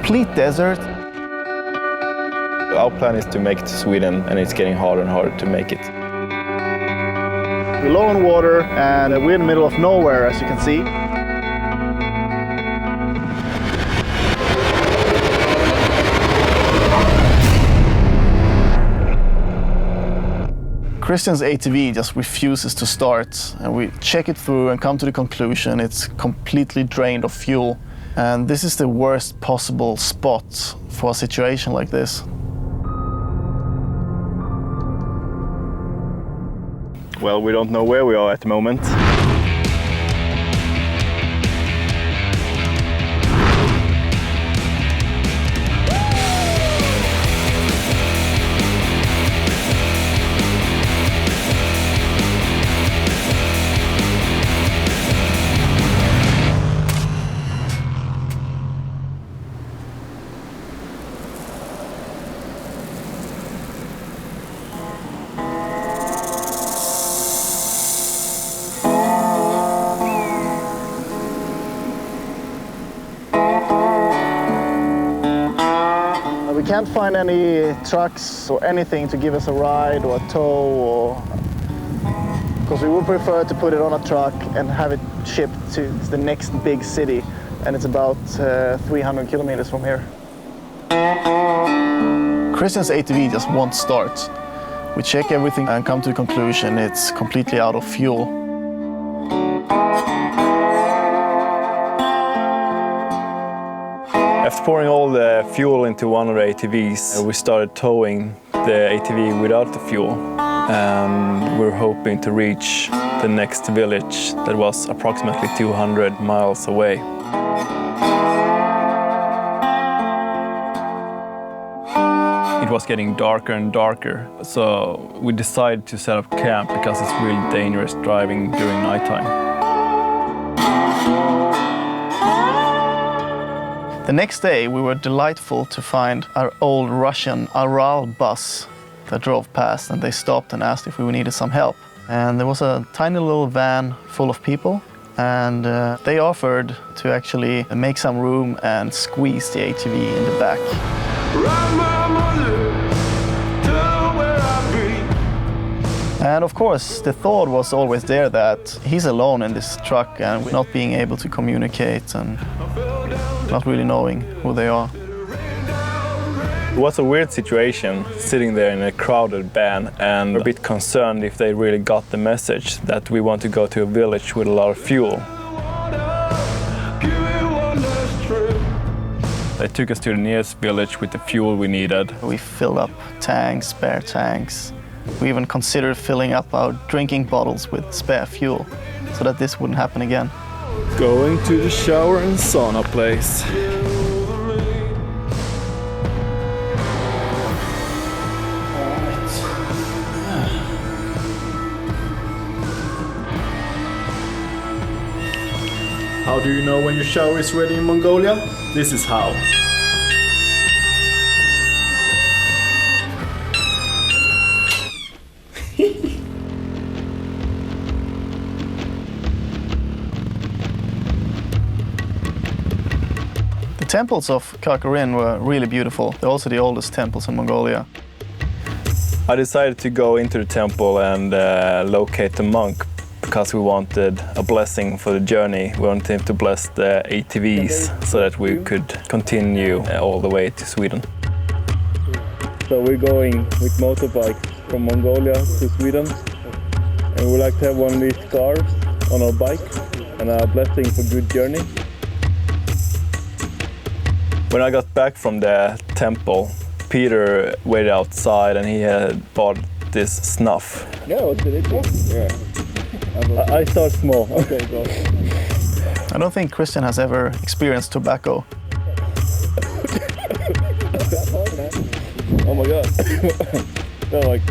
complete desert. Our plan is to make it to Sweden, and it's getting harder and harder to make it. We're low on water and we're in the middle of nowhere, as you can see. Christian's ATV just refuses to start, and we check it through and come to the conclusion it's completely drained of fuel. And this is the worst possible spot for a situation like this. Well, we don't know where we are at the moment. We can't find any trucks or anything to give us a ride or a tow, because we would prefer to put it on a truck and have it shipped to the next big city, and it's about 300 kilometers from here. Christian's ATV just won't start. We check everything and come to the conclusion it's completely out of fuel. After pouring all the fuel into one of the ATVs, we started towing the ATV without the fuel. And we're hoping to reach the next village that was approximately 200 miles away. It was getting darker and darker, so we decided to set up camp because it's really dangerous driving during nighttime. The next day, we were delightful to find our old Russian Aral bus that drove past, and they stopped and asked if we needed some help. And there was a tiny little van full of people, and they offered to actually make some room and squeeze the ATV in the back. And of course, the thought was always there that he's alone in this truck and not being able to communicate and not really knowing who they are. It was a weird situation, sitting there in a crowded van, and a bit concerned if they really got the message that we want to go to a village with a lot of fuel. They took us to the nearest village with the fuel we needed. We filled up tanks, spare tanks. We even considered filling up our drinking bottles with spare fuel so that this wouldn't happen again. Going to the shower and sauna place. How do you know when your shower is ready in Mongolia? This is how. The temples of Kakarin were really beautiful. They're also the oldest temples in Mongolia. I decided to go into the temple and locate the monk because we wanted a blessing for the journey. We wanted him to bless the ATVs so that we could continue all the way to Sweden. So we're going with motorbikes from Mongolia to Sweden, and we would like to have one of these scarves on our bike and a blessing for good journey. When I got back from the temple, Peter waited outside and he had bought this snuff. Yeah, what did it do? Yeah. I start small. Okay, go. I don't think Christian has ever experienced tobacco. Oh my god. They're like...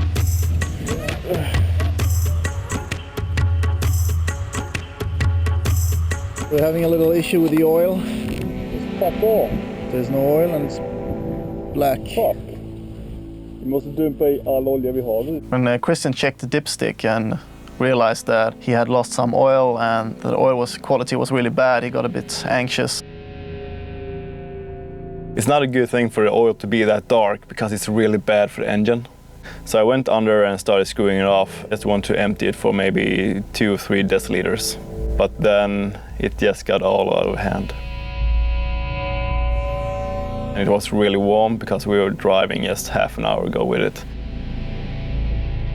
We're having a little issue with the oil. It's pop off. There's no oil and it's black. Pop. Vi måste dumpa I all olja vi har. When Christian checked the dipstick and realized that he had lost some oil and the oil quality was really bad, he got a bit anxious. It's not a good thing for the oil to be that dark because it's really bad for the engine. So I went under and started screwing it off. I just want to empty it for maybe 2 or 3 deciliters. But then it just got all out of hand. And it was really warm because we were driving just half an hour ago with it.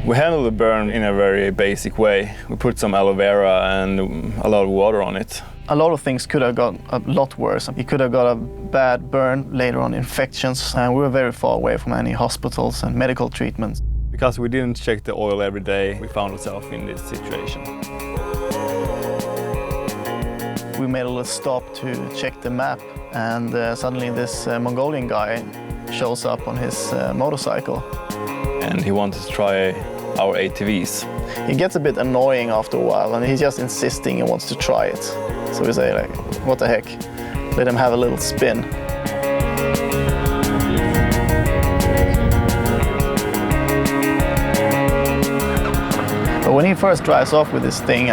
We handled the burn in a very basic way. We put some aloe vera and a lot of water on it. A lot of things could have got a lot worse. You could have got a bad burn, later on infections, and we were very far away from any hospitals and medical treatments. Because we didn't check the oil every day, we found ourselves in this situation. We made a little stop to check the map, and suddenly this Mongolian guy shows up on his motorcycle. And he wanted to try our ATVs. It gets a bit annoying after a while, and he's just insisting he wants to try it. So we say, like, what the heck, let him have a little spin. But when he first drives off with this thing,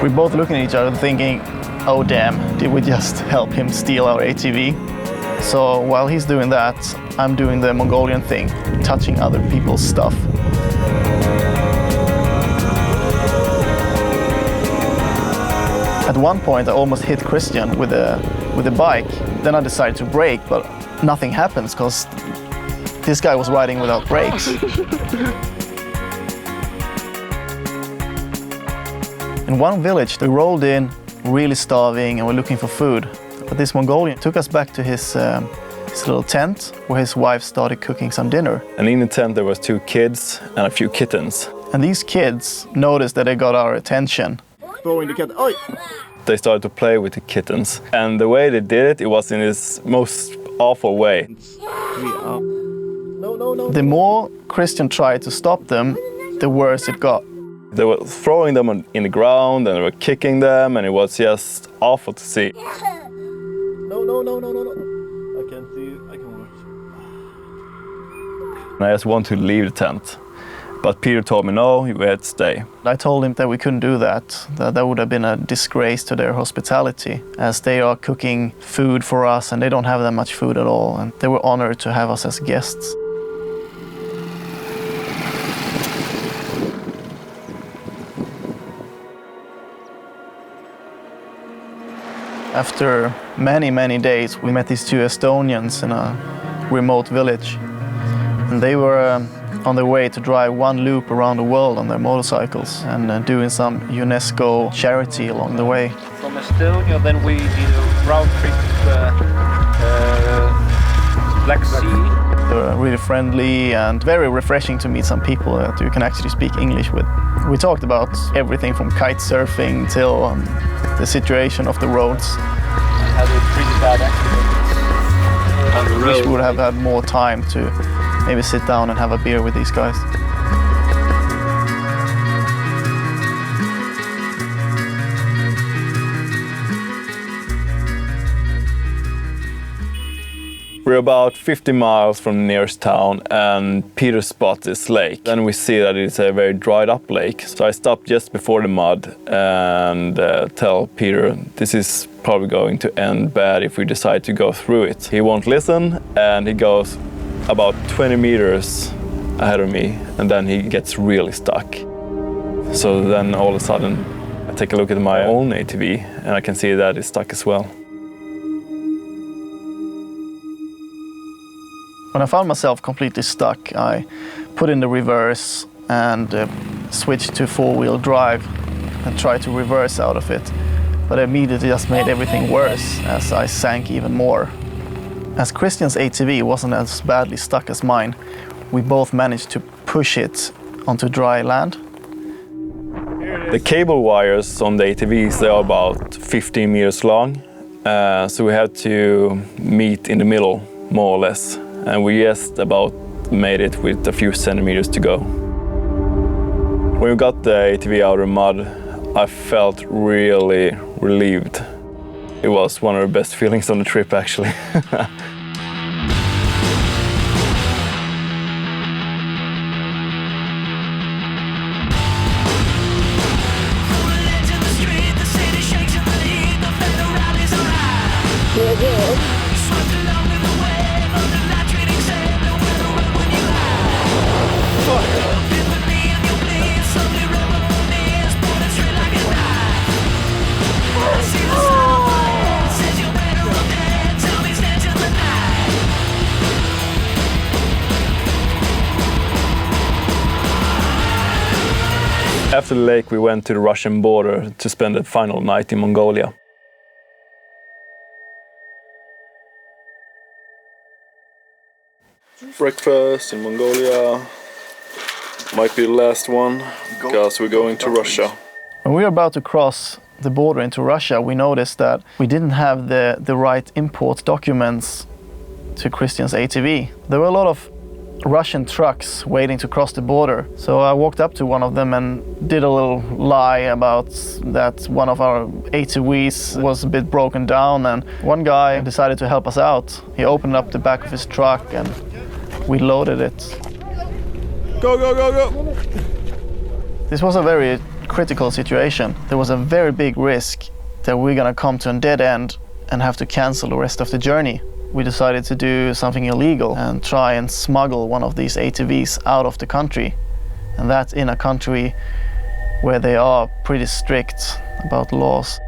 we're both looking at each other thinking, oh damn, did we just help him steal our ATV? So while he's doing that, I'm doing the Mongolian thing, touching other people's stuff. At one point, I almost hit Christian with a bike. Then I decided to brake, but nothing happens because this guy was riding without brakes. In one village, they rolled in, really starving, and were looking for food. But this Mongolian took us back to his little tent, where his wife started cooking some dinner. And in the tent there was 2 kids and a few kittens. And these kids noticed that they got our attention. Throwing the cat. Oi! They started to play with the kittens. And the way they did it, it was in this most awful way. No. The more Christian tried to stop them, the worse it got. They were throwing them in the ground and they were kicking them, and it was just awful to see. No. I can't see you. I can watch. And I just wanted to leave the tent. But Peter told me, no, we had to stay. I told him that we couldn't do that would have been a disgrace to their hospitality, as they are cooking food for us and they don't have that much food at all, and they were honored to have us as guests. After many days, we met these 2 Estonians in a remote village, and they were on their way to drive 1 loop around the world on their motorcycles and doing some UNESCO charity along the way. From Estonia, then we did a round trip to Black Sea. They were really friendly and very refreshing to meet some people that you can actually speak English with. We talked about everything from kite surfing till the situation of the roads. I had a pretty bad accident. I wish we would have had more time to maybe sit down and have a beer with these guys. We're about 50 miles from the nearest town, and Peter spots this lake. Then we see that it's a very dried up lake. So I stop just before the mud and tell Peter this is probably going to end bad if we decide to go through it. He won't listen, and he goes about 20 meters ahead of me, and then he gets really stuck. So then all of a sudden I take a look at my own ATV and I can see that it's stuck as well. When I found myself completely stuck, I put in the reverse and switched to 4-wheel drive and tried to reverse out of it. But it immediately just made everything worse as I sank even more. As Christian's ATV wasn't as badly stuck as mine, we both managed to push it onto dry land. The cable wires on the ATVs, they are about 15 meters long. So we had to meet in the middle, more or less. And we just about made it with a few centimeters to go. When we got the ATV out of the mud, I felt really relieved. It was one of the best feelings on the trip, actually. After the lake, we went to the Russian border to spend the final night in Mongolia. Breakfast in Mongolia. Might be the last one, because we're going to Russia. When we were about to cross the border into Russia, we noticed that we didn't have the right import documents to Christian's ATV. There were a lot of Russian trucks waiting to cross the border. So I walked up to one of them and did a little lie about that one of our ATVs was a bit broken down, and one guy decided to help us out. He opened up the back of his truck and we loaded it. Go, go, go, go! This was a very critical situation. There was a very big risk that we're gonna come to a dead end and have to cancel the rest of the journey. We decided to do something illegal and try and smuggle one of these ATVs out of the country. And that's in a country where they are pretty strict about laws.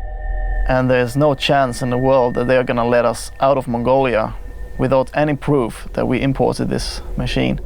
And there's no chance in the world that they're gonna let us out of Mongolia without any proof that we imported this machine.